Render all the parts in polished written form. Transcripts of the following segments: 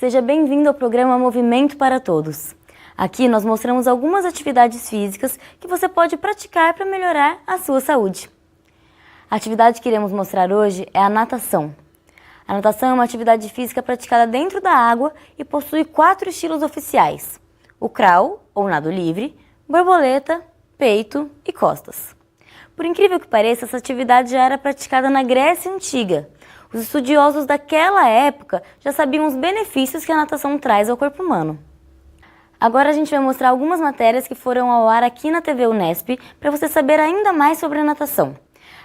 Seja bem-vindo ao programa Movimento para Todos. Aqui nós mostramos algumas atividades físicas que você pode praticar para melhorar a sua saúde. A atividade que iremos mostrar hoje é a natação. A natação é uma atividade física praticada dentro da água e possui 4 estilos oficiais: o crawl, ou nado livre, borboleta, peito e costas. Por incrível que pareça, essa atividade já era praticada na Grécia Antiga. Os estudiosos daquela época já sabiam os benefícios que a natação traz ao corpo humano. Agora a gente vai mostrar algumas matérias que foram ao ar aqui na TV Unesp para você saber ainda mais sobre a natação.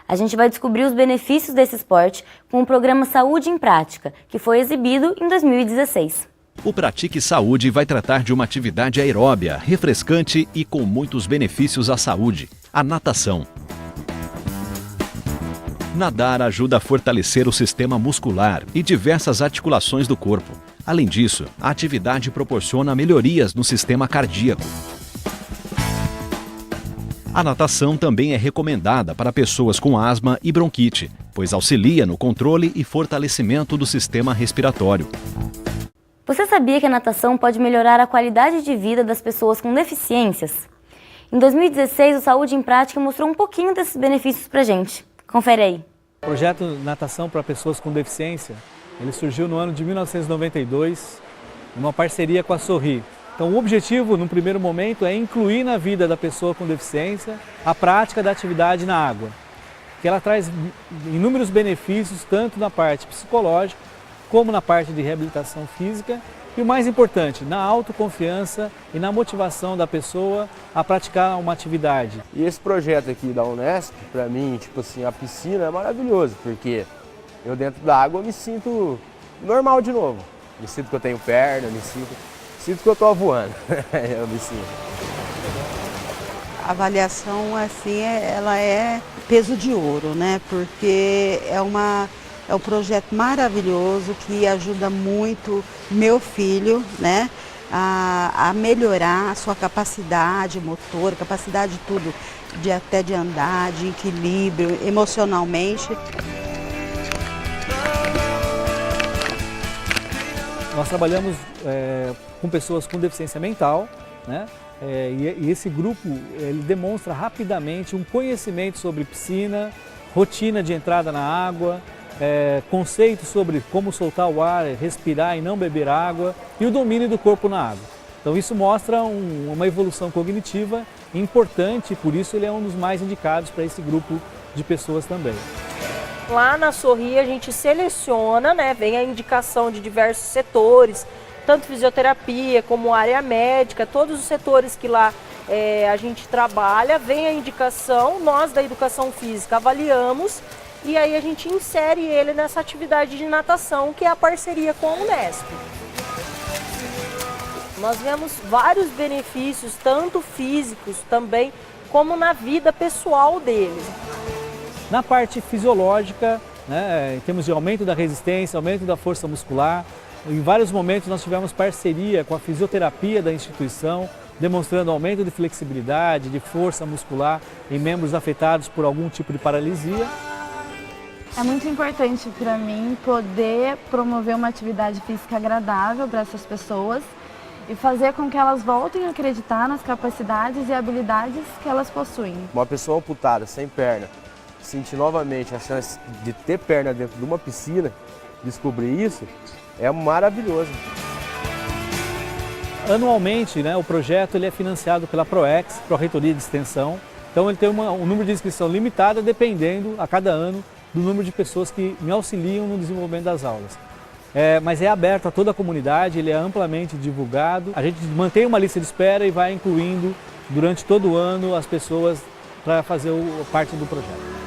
A gente vai descobrir os benefícios desse esporte com o programa Saúde em Prática, que foi exibido em 2016. O Pratique Saúde vai tratar de uma atividade aeróbia, refrescante e com muitos benefícios à saúde: a natação. Nadar ajuda a fortalecer o sistema muscular e diversas articulações do corpo. Além disso, a atividade proporciona melhorias no sistema cardíaco. A natação também é recomendada para pessoas com asma e bronquite, pois auxilia no controle e fortalecimento do sistema respiratório. Você sabia que a natação pode melhorar a qualidade de vida das pessoas com deficiências? Em 2016, o Saúde em Prática mostrou um pouquinho desses benefícios pra gente. Confere aí. O projeto Natação para Pessoas com Deficiência, ele surgiu no ano de 1992, numa parceria com a Sorri. Então o objetivo, no primeiro momento, é incluir na vida da pessoa com deficiência a prática da atividade na água, que ela traz inúmeros benefícios, tanto na parte psicológica, como na parte de reabilitação física, e o mais importante, na autoconfiança e na motivação da pessoa a praticar uma atividade. E esse projeto aqui da Unesp, para mim, tipo assim, a piscina é maravilhoso, porque eu dentro da água me sinto normal de novo. Me sinto que eu tenho perna, me sinto que eu estou voando. Eu me sinto. A avaliação, assim, ela é peso de ouro, né? Porque é um projeto maravilhoso que ajuda muito meu filho, né, a melhorar a sua capacidade motora, capacidade de tudo, até de andar, de equilíbrio, emocionalmente. Nós trabalhamos com pessoas com deficiência mental, né? E esse grupo ele demonstra rapidamente um conhecimento sobre piscina, rotina de entrada na água, conceitos sobre como soltar o ar, respirar e não beber água e o domínio do corpo na água. Então isso mostra uma evolução cognitiva importante e por isso ele é um dos mais indicados para esse grupo de pessoas também. Lá na Sorri a gente seleciona, né, vem a indicação de diversos setores, tanto fisioterapia como área médica, todos os setores que lá a gente trabalha, vem a indicação, nós da educação física avaliamos e aí a gente insere ele nessa atividade de natação, que é a parceria com a Unesp. Nós vemos vários benefícios, tanto físicos também, como na vida pessoal deles. Na parte fisiológica, né, em termos de aumento da resistência, aumento da força muscular, em vários momentos nós tivemos parceria com a fisioterapia da instituição, demonstrando aumento de flexibilidade, de força muscular em membros afetados por algum tipo de paralisia. É muito importante para mim poder promover uma atividade física agradável para essas pessoas e fazer com que elas voltem a acreditar nas capacidades e habilidades que elas possuem. Uma pessoa amputada, sem perna, sentir novamente a chance de ter perna dentro de uma piscina, descobrir isso, é maravilhoso. Anualmente, né, o projeto ele é financiado pela PROEX, Pró-Reitoria de Extensão. Então ele tem um número de inscrição limitado, dependendo a cada ano do número de pessoas que me auxiliam no desenvolvimento das aulas. Mas é aberto a toda a comunidade, ele é amplamente divulgado. A gente mantém uma lista de espera e vai incluindo durante todo o ano as pessoas para fazer parte do projeto.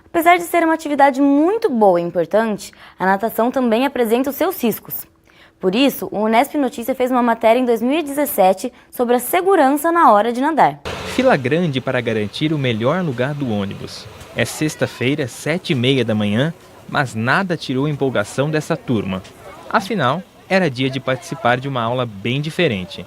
Apesar de ser uma atividade muito boa e importante, a natação também apresenta os seus riscos. Por isso, o Unesp Notícia fez uma matéria em 2017 sobre a segurança na hora de nadar. Fila grande para garantir o melhor lugar do ônibus. É sexta-feira, 7h30 da manhã, mas nada tirou a empolgação dessa turma. Afinal, era dia de participar de uma aula bem diferente.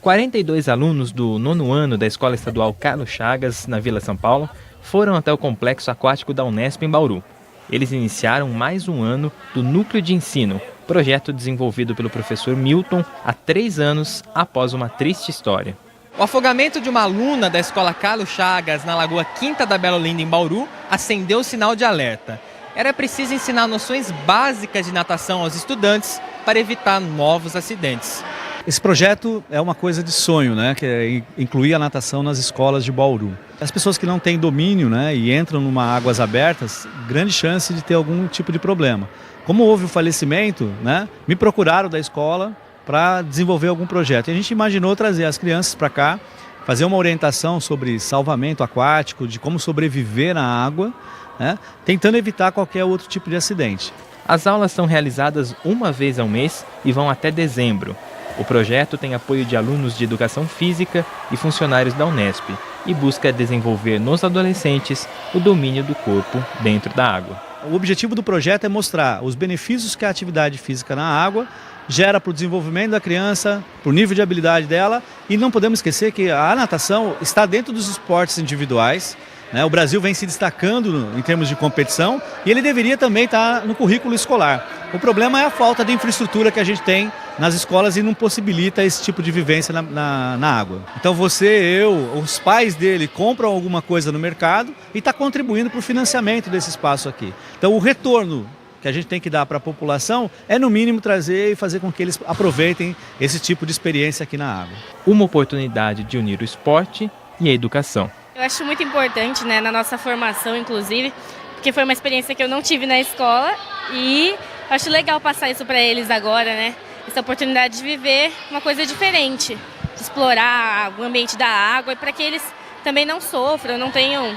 42 alunos do 9º ano da Escola Estadual Carlos Chagas, na Vila São Paulo, foram até o Complexo Aquático da Unesp em Bauru. Eles iniciaram mais um ano do Núcleo de Ensino, projeto desenvolvido pelo professor Milton há 3 anos após uma triste história. O afogamento de uma aluna da escola Carlos Chagas na Lagoa Quinta da Bela Olinda em Bauru acendeu o sinal de alerta. Era preciso ensinar noções básicas de natação aos estudantes para evitar novos acidentes. Esse projeto é uma coisa de sonho, né? Que é incluir a natação nas escolas de Bauru. As pessoas que não têm domínio, né, e entram numa águas abertas, grande chance de ter algum tipo de problema. Como houve o falecimento, né, me procuraram da escola para desenvolver algum projeto. E a gente imaginou trazer as crianças para cá, fazer uma orientação sobre salvamento aquático, de como sobreviver na água, né, tentando evitar qualquer outro tipo de acidente. As aulas são realizadas uma vez ao mês e vão até dezembro. O projeto tem apoio de alunos de educação física e funcionários da Unesp e busca desenvolver nos adolescentes o domínio do corpo dentro da água. O objetivo do projeto é mostrar os benefícios que a atividade física na água gera para o desenvolvimento da criança, para o nível de habilidade dela, e não podemos esquecer que a natação está dentro dos esportes individuais, né? O Brasil vem se destacando em termos de competição e ele deveria também estar no currículo escolar. O problema é a falta de infraestrutura que a gente tem nas escolas e não possibilita esse tipo de vivência na água. Então você, eu, os pais dele compram alguma coisa no mercado e está contribuindo para o financiamento desse espaço aqui. Então o retorno que a gente tem que dar para a população é no mínimo trazer e fazer com que eles aproveitem esse tipo de experiência aqui na água. Uma oportunidade de unir o esporte e a educação. Eu acho muito importante, né, na nossa formação, inclusive, porque foi uma experiência que eu não tive na escola e acho legal passar isso para eles agora, né? Essa oportunidade de viver uma coisa diferente, de explorar o ambiente da água e para que eles também não sofram, não tenham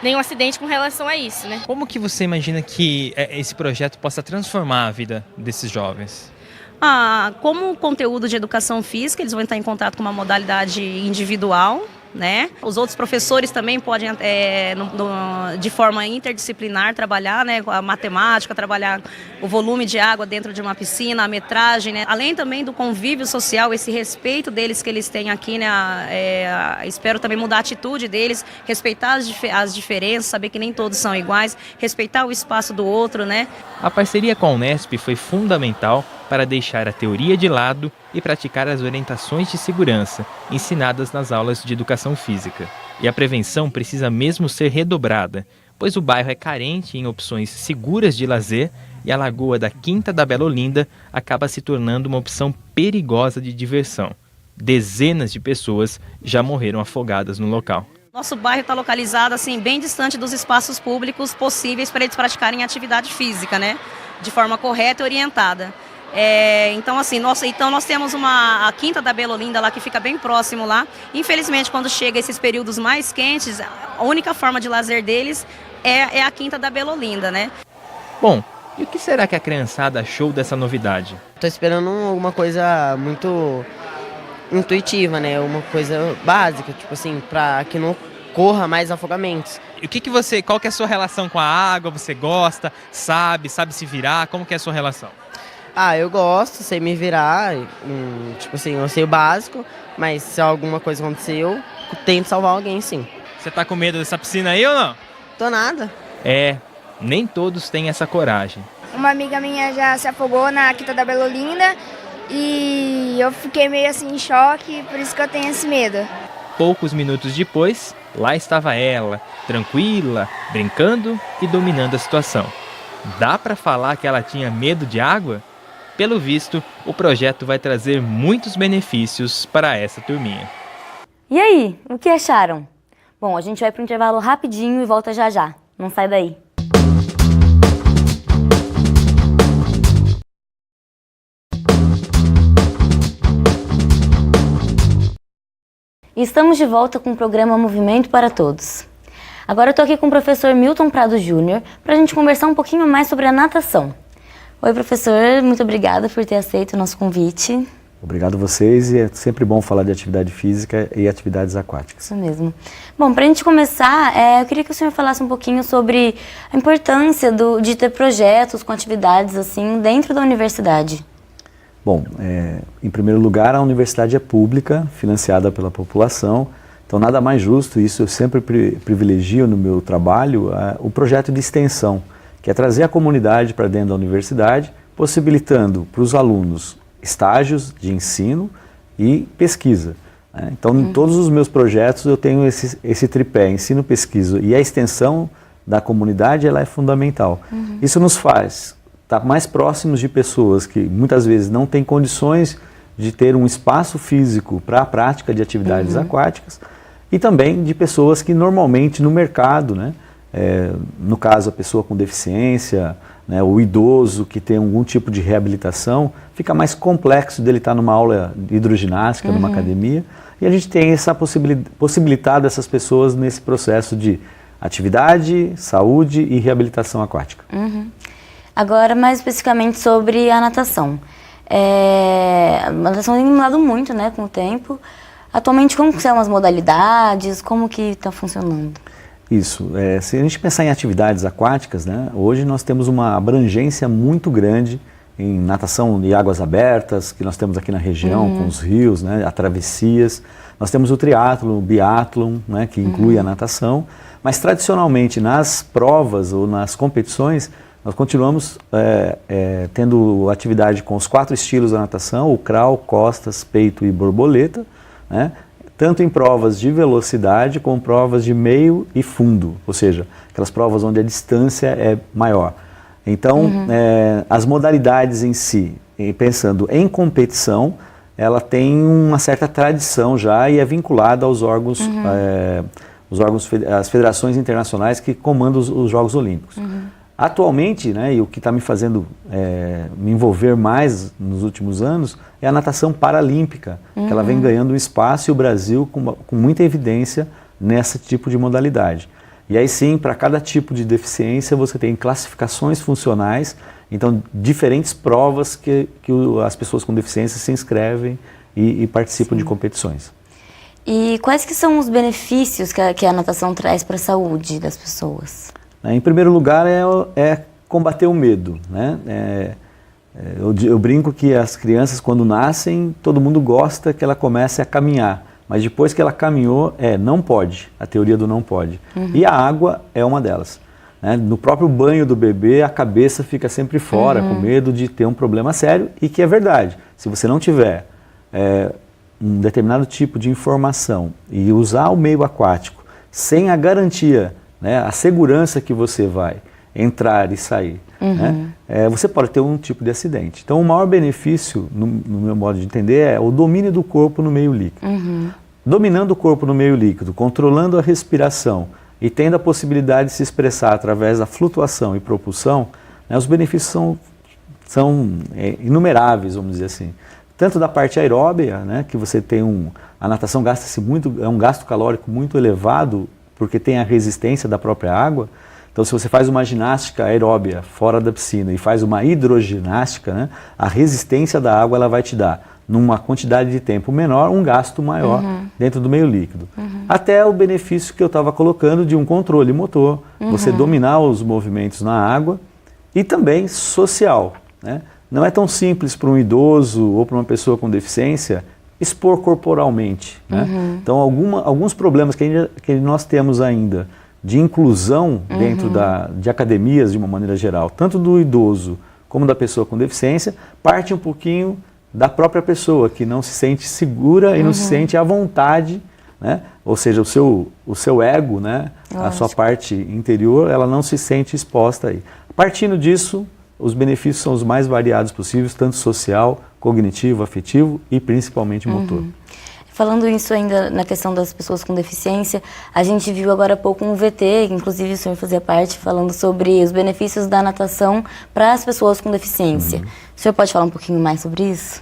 nenhum acidente com relação a isso, né? Como que você imagina que esse projeto possa transformar a vida desses jovens? Como conteúdo de educação física, eles vão entrar em contato com uma modalidade individual, né? Os outros professores também podem, de forma interdisciplinar, trabalhar, né, a matemática, trabalhar o volume de água dentro de uma piscina, a metragem, né? Além também do convívio social, esse respeito deles que eles têm aqui, né? Espero também mudar a atitude deles, respeitar as diferenças, saber que nem todos são iguais, respeitar o espaço do outro, né? A parceria com a Unesp foi fundamental para deixar a teoria de lado e praticar as orientações de segurança ensinadas nas aulas de educação física. E a prevenção precisa mesmo ser redobrada, pois o bairro é carente em opções seguras de lazer e a Lagoa da Quinta da Bela Olinda acaba se tornando uma opção perigosa de diversão. Dezenas de pessoas já morreram afogadas no local. Nosso bairro está localizado assim, bem distante dos espaços públicos possíveis para eles praticarem atividade física, né? De forma correta e orientada. Então nós temos a Quinta da Bela Olinda lá que fica bem próximo lá. Infelizmente, quando chega esses períodos mais quentes, a única forma de lazer deles é a Quinta da Bela Olinda, né? Bom, e o que será que a criançada achou dessa novidade? Estou esperando alguma coisa muito intuitiva, né? Uma coisa básica, tipo assim, para que não corra mais afogamentos. E qual que é a sua relação com a água? Você gosta, sabe se virar? Como que é a sua relação? Eu gosto, sei me virar, tipo assim, eu sei o básico, mas se alguma coisa acontecer, eu tento salvar alguém, sim. Você tá com medo dessa piscina aí ou não? Tô nada. Nem todos têm essa coragem. Uma amiga minha já se afogou na Quinta da Bela Olinda e eu fiquei meio assim em choque, por isso que eu tenho esse medo. Poucos minutos depois, lá estava ela, tranquila, brincando e dominando a situação. Dá pra falar que ela tinha medo de água? Pelo visto, o projeto vai trazer muitos benefícios para essa turminha. E aí, o que acharam? Bom, a gente vai para um intervalo rapidinho e volta já já. Não sai daí. Estamos de volta com o programa Movimento para Todos. Agora eu tô aqui com o professor Milton Prado Júnior para a gente conversar um pouquinho mais sobre a natação. Oi, professor, muito obrigada por ter aceito o nosso convite. Obrigado a vocês e é sempre bom falar de atividade física e atividades aquáticas. Isso mesmo. Bom, para a gente começar, eu queria que o senhor falasse um pouquinho sobre a importância de ter projetos com atividades assim dentro da universidade. Bom, em primeiro lugar, a universidade é pública, financiada pela população, Então nada mais justo, isso eu sempre privilegio no meu trabalho, o projeto de extensão, que é trazer a comunidade para dentro da universidade, possibilitando para os alunos estágios de ensino e pesquisa. Então, em todos os meus projetos eu tenho esse tripé, ensino, pesquisa, e a extensão da comunidade ela é fundamental. Isso nos faz estar mais próximos de pessoas que muitas vezes não têm condições de ter um espaço físico para a prática de atividades aquáticas, e também de pessoas que normalmente no mercado, né, no caso a pessoa com deficiência, né, o idoso que tem algum tipo de reabilitação, fica mais complexo dele estar numa aula de hidroginástica, numa academia, e a gente tem essa possibilitado essas pessoas nesse processo de atividade, saúde e reabilitação aquática. Agora, mais especificamente sobre a natação. A natação tem mudado muito, né, com o tempo. Atualmente, como são as modalidades, como que está funcionando? Isso, se a gente pensar em atividades aquáticas, né, hoje nós temos uma abrangência muito grande em natação de águas abertas, que nós temos aqui na região, com os rios, né, as travessias. Nós temos o triatlon, o biatlon, né, que inclui a natação, mas tradicionalmente nas provas ou nas competições, nós continuamos tendo atividade com os 4 estilos da natação, o crawl, costas, peito e borboleta, né, tanto em provas de velocidade como provas de meio e fundo, ou seja, aquelas provas onde a distância é maior. Então, as modalidades em si, pensando em competição, ela tem uma certa tradição já e é vinculada aos órgãos, as federações internacionais que comandam os Jogos Olímpicos. Atualmente, né, e o que está me fazendo me envolver mais nos últimos anos é a natação paralímpica, que ela vem ganhando espaço e o Brasil com muita evidência nesse tipo de modalidade. E aí sim, para cada tipo de deficiência você tem classificações funcionais, então diferentes provas que as pessoas com deficiência se inscrevem e participam de competições. E quais que são os benefícios que a natação traz para a saúde das pessoas? Em primeiro lugar é combater o medo, né? Eu brinco que as crianças quando nascem, todo mundo gosta que ela comece a caminhar, mas depois que ela caminhou, não pode, a teoria do não pode. E a água é uma delas. Né? No próprio banho do bebê, a cabeça fica sempre fora, com medo de ter um problema sério, e que é verdade. Se você não tiver um determinado tipo de informação e usar o meio aquático sem a garantia, né, a segurança que você vai entrar e sair, né, você pode ter um tipo de acidente. Então o maior benefício, no meu modo de entender, é o domínio do corpo no meio líquido. Dominando o corpo no meio líquido, controlando a respiração e tendo a possibilidade de se expressar através da flutuação e propulsão, né, os benefícios são inumeráveis, vamos dizer assim. Tanto da parte aeróbia, né, que você tem a natação gasta-se muito, é um gasto calórico muito elevado, porque tem a resistência da própria água. Então, se você faz uma ginástica aeróbia fora da piscina e faz uma hidroginástica, né, a resistência da água ela vai te dar, numa quantidade de tempo menor, um gasto maior dentro do meio líquido. Até o benefício que eu estava colocando de um controle motor, você dominar os movimentos na água, e também social. Né? Não é tão simples para um idoso ou para uma pessoa com deficiência expor corporalmente. Né? Então, alguns problemas que nós temos ainda de inclusão dentro de academias, de uma maneira geral, tanto do idoso como da pessoa com deficiência, parte um pouquinho da própria pessoa, que não se sente segura e não se sente à vontade, né? Ou seja, o seu ego, né? A sua parte interior, ela não se sente exposta aí. Partindo disso, os benefícios são os mais variados possíveis, tanto social, cognitivo, afetivo e principalmente motor. Falando isso ainda na questão das pessoas com deficiência, a gente viu agora há pouco um VT, que inclusive o senhor fazia parte, falando sobre os benefícios da natação para as pessoas com deficiência. O senhor pode falar um pouquinho mais sobre isso?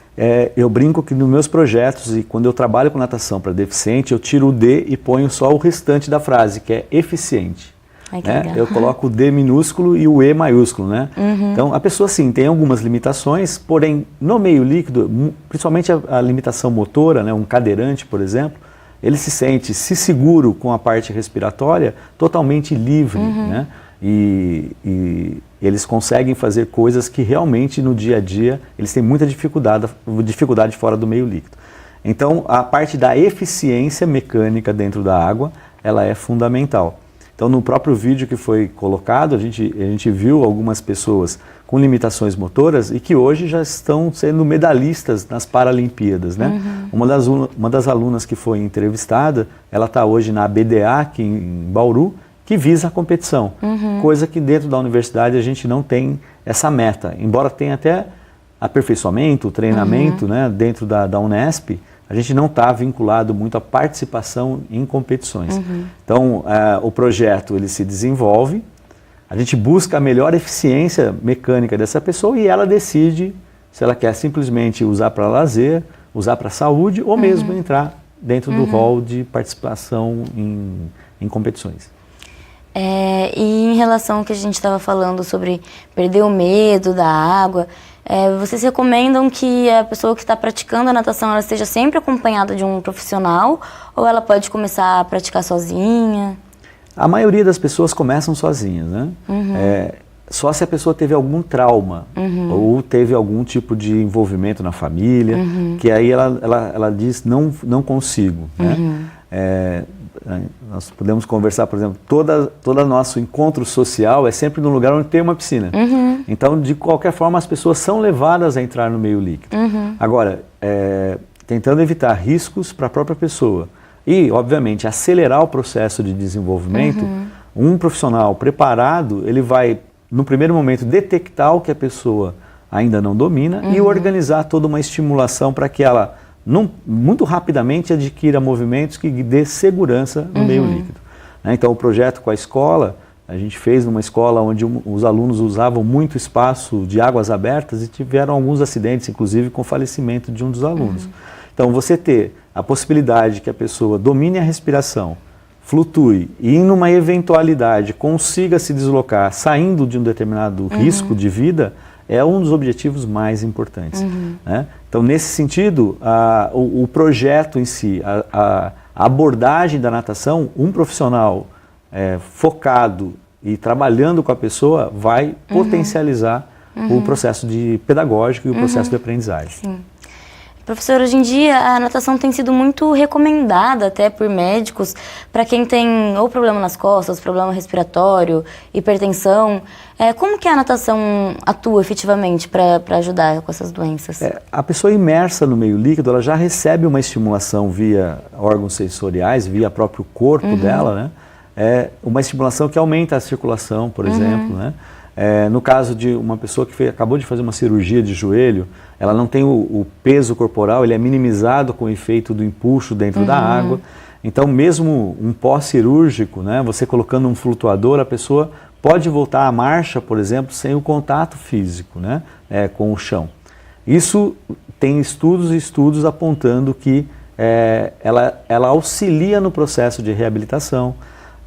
Eu brinco que nos meus projetos, e quando eu trabalho com natação para deficiente, eu tiro o D e ponho só o restante da frase, que é eficiente. Ai, que né? legal. Eu coloco o D minúsculo e o E maiúsculo, né? Então a pessoa sim tem algumas limitações, porém no meio líquido, principalmente a limitação motora, né? Um cadeirante, por exemplo, ele se sente seguro com a parte respiratória, totalmente livre, né? E eles conseguem fazer coisas que realmente no dia a dia eles têm muita dificuldade fora do meio líquido. Então, a parte da eficiência mecânica dentro da água, ela é fundamental. Então, no próprio vídeo que foi colocado, a gente viu algumas pessoas com limitações motoras e que hoje já estão sendo medalhistas nas Paralimpíadas, né? Uma das alunas que foi entrevistada, ela está hoje na BDA, aqui em Bauru, que visa a competição. Coisa que dentro da universidade a gente não tem essa meta. Embora tenha até aperfeiçoamento, treinamento, né, dentro da Unesp, a gente não está vinculado muito à participação em competições. Então, o projeto ele se desenvolve, a gente busca a melhor eficiência mecânica dessa pessoa e ela decide se ela quer simplesmente usar para lazer, usar para saúde ou mesmo entrar dentro do rol de participação em competições. E em relação ao que a gente estava falando sobre perder o medo da água, vocês recomendam que a pessoa que está praticando a natação ela esteja sempre acompanhada de um profissional ou ela pode começar a praticar sozinha? A maioria das pessoas começam sozinhas, né? Só se a pessoa teve algum trauma ou teve algum tipo de envolvimento na família, que aí ela diz, não consigo, né? Nós podemos conversar, por exemplo, todo nosso encontro social é sempre num lugar onde tem uma piscina. Então, de qualquer forma, as pessoas são levadas a entrar no meio líquido. Agora, tentando evitar riscos para a própria pessoa e, obviamente, acelerar o processo de desenvolvimento, um profissional preparado, ele vai, no primeiro momento, detectar o que a pessoa ainda não domina e organizar toda uma estimulação para que ela muito rapidamente adquira movimentos que dê segurança no meio líquido. Então, o projeto com a escola, a gente fez numa escola onde os alunos usavam muito espaço de águas abertas e tiveram alguns acidentes, inclusive com o falecimento de um dos alunos. Então, você ter a possibilidade que a pessoa domine a respiração, flutue e, em uma eventualidade, consiga se deslocar saindo de um determinado risco de vida, é um dos objetivos mais importantes. Né? Então, nesse sentido, o projeto em si, a abordagem da natação, um profissional focado e trabalhando com a pessoa vai potencializar o processo pedagógico e o processo de aprendizagem. Sim. Professor, hoje em dia a natação tem sido muito recomendada até por médicos para quem tem ou problema nas costas, problema respiratório, hipertensão. Como que a natação atua efetivamente para ajudar com essas doenças? A pessoa imersa no meio líquido, ela já recebe uma estimulação via órgãos sensoriais, via próprio corpo dela, né? Uma estimulação que aumenta a circulação, por exemplo, né? No caso de uma pessoa que acabou de fazer uma cirurgia de joelho, ela não tem o peso corporal, ele é minimizado com o efeito do empuxo dentro da água. Então, mesmo um pós-cirúrgico, né, você colocando um flutuador, a pessoa pode voltar à marcha, por exemplo, sem o contato físico, né, com o chão. Isso tem estudos apontando que ela auxilia no processo de reabilitação.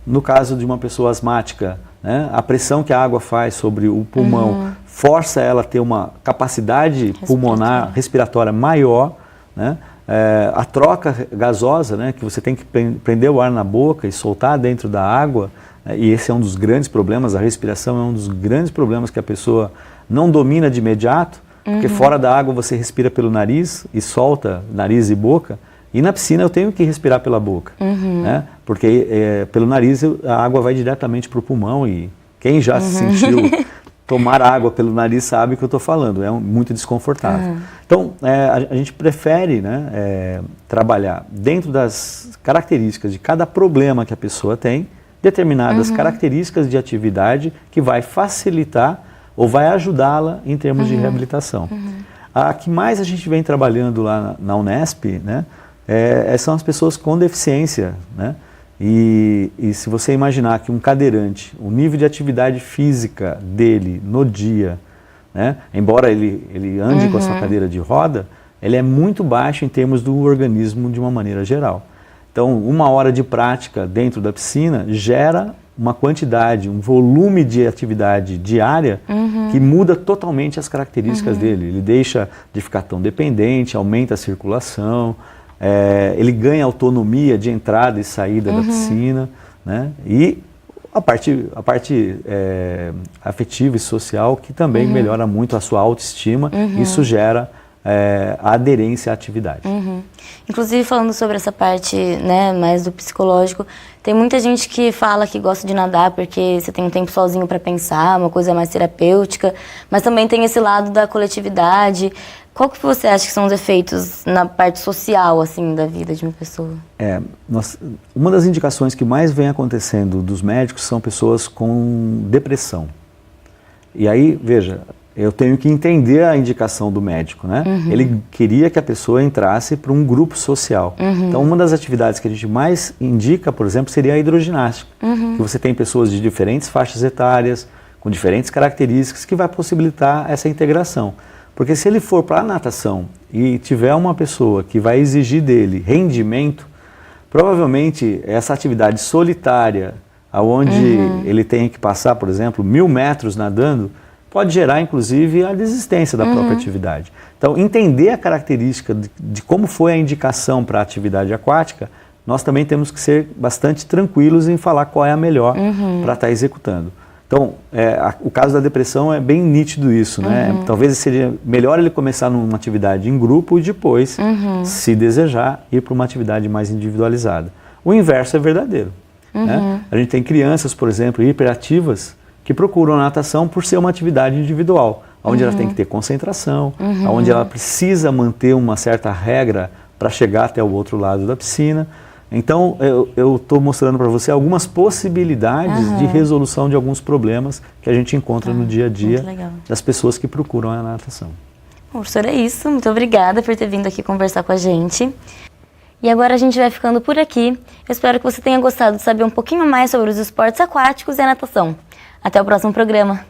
No caso de uma pessoa asmática, né, a pressão que a água faz sobre o pulmão força ela a ter uma capacidade pulmonar respiratória maior, né? A troca gasosa, né, que você tem que prender o ar na boca e soltar dentro da água, e esse é um dos grandes problemas, a respiração é um dos grandes problemas que a pessoa não domina de imediato, porque fora da água você respira pelo nariz e solta nariz e boca, e na piscina eu tenho que respirar pela boca, né? Porque pelo nariz a água vai diretamente para o pulmão e quem já se sentiu tomar água pelo nariz sabe o que eu estou falando, é muito desconfortável. Então, a gente prefere, né, trabalhar dentro das características de cada problema que a pessoa tem, determinadas características de atividade que vai facilitar ou vai ajudá-la em termos de reabilitação. A que mais a gente vem trabalhando lá na Unesp, né, são as pessoas com deficiência, né? E se você imaginar que um cadeirante, o nível de atividade física dele no dia, né, embora ele ande com a sua cadeira de roda, ele é muito baixo em termos do organismo de uma maneira geral. Então, 1 hora de prática dentro da piscina gera uma quantidade, um volume de atividade diária que muda totalmente as características dele. Ele deixa de ficar tão dependente, aumenta a circulação, ele ganha autonomia de entrada e saída da piscina, né? E a parte afetiva e social que também melhora muito a sua autoestima. Isso gera a aderência à atividade. Inclusive, falando sobre essa parte, né, mais do psicológico, tem muita gente que fala que gosta de nadar porque você tem um tempo sozinho para pensar, uma coisa mais terapêutica, mas também tem esse lado da coletividade. Qual que você acha que são os efeitos na parte social, assim, da vida de uma pessoa? Uma das indicações que mais vem acontecendo dos médicos são pessoas com depressão. E aí, veja, eu tenho que entender a indicação do médico, né? Ele queria que a pessoa entrasse para um grupo social. Então, uma das atividades que a gente mais indica, por exemplo, seria a hidroginástica. Que você tem pessoas de diferentes faixas etárias, com diferentes características, que vai possibilitar essa integração. Porque se ele for para a natação e tiver uma pessoa que vai exigir dele rendimento, provavelmente essa atividade solitária, onde ele tem que passar, por exemplo, 1000 metros nadando, pode gerar, inclusive, a desistência da própria atividade. Então, entender a característica de como foi a indicação para a atividade aquática, nós também temos que ser bastante tranquilos em falar qual é a melhor para estar executando. Então, o caso da depressão é bem nítido isso, né? Talvez seria melhor ele começar numa atividade em grupo e depois, se desejar, ir para uma atividade mais individualizada. O inverso é verdadeiro. Né? A gente tem crianças, por exemplo, hiperativas, que procuram a natação por ser uma atividade individual, onde ela tem que ter concentração, onde ela precisa manter uma certa regra para chegar até o outro lado da piscina. Então, eu estou mostrando para você algumas possibilidades de resolução de alguns problemas que a gente encontra no dia a dia das pessoas que procuram a natação. Bom, professor, é isso. Muito obrigada por ter vindo aqui conversar com a gente. E agora a gente vai ficando por aqui. Eu espero que você tenha gostado de saber um pouquinho mais sobre os esportes aquáticos e a natação. Até o próximo programa.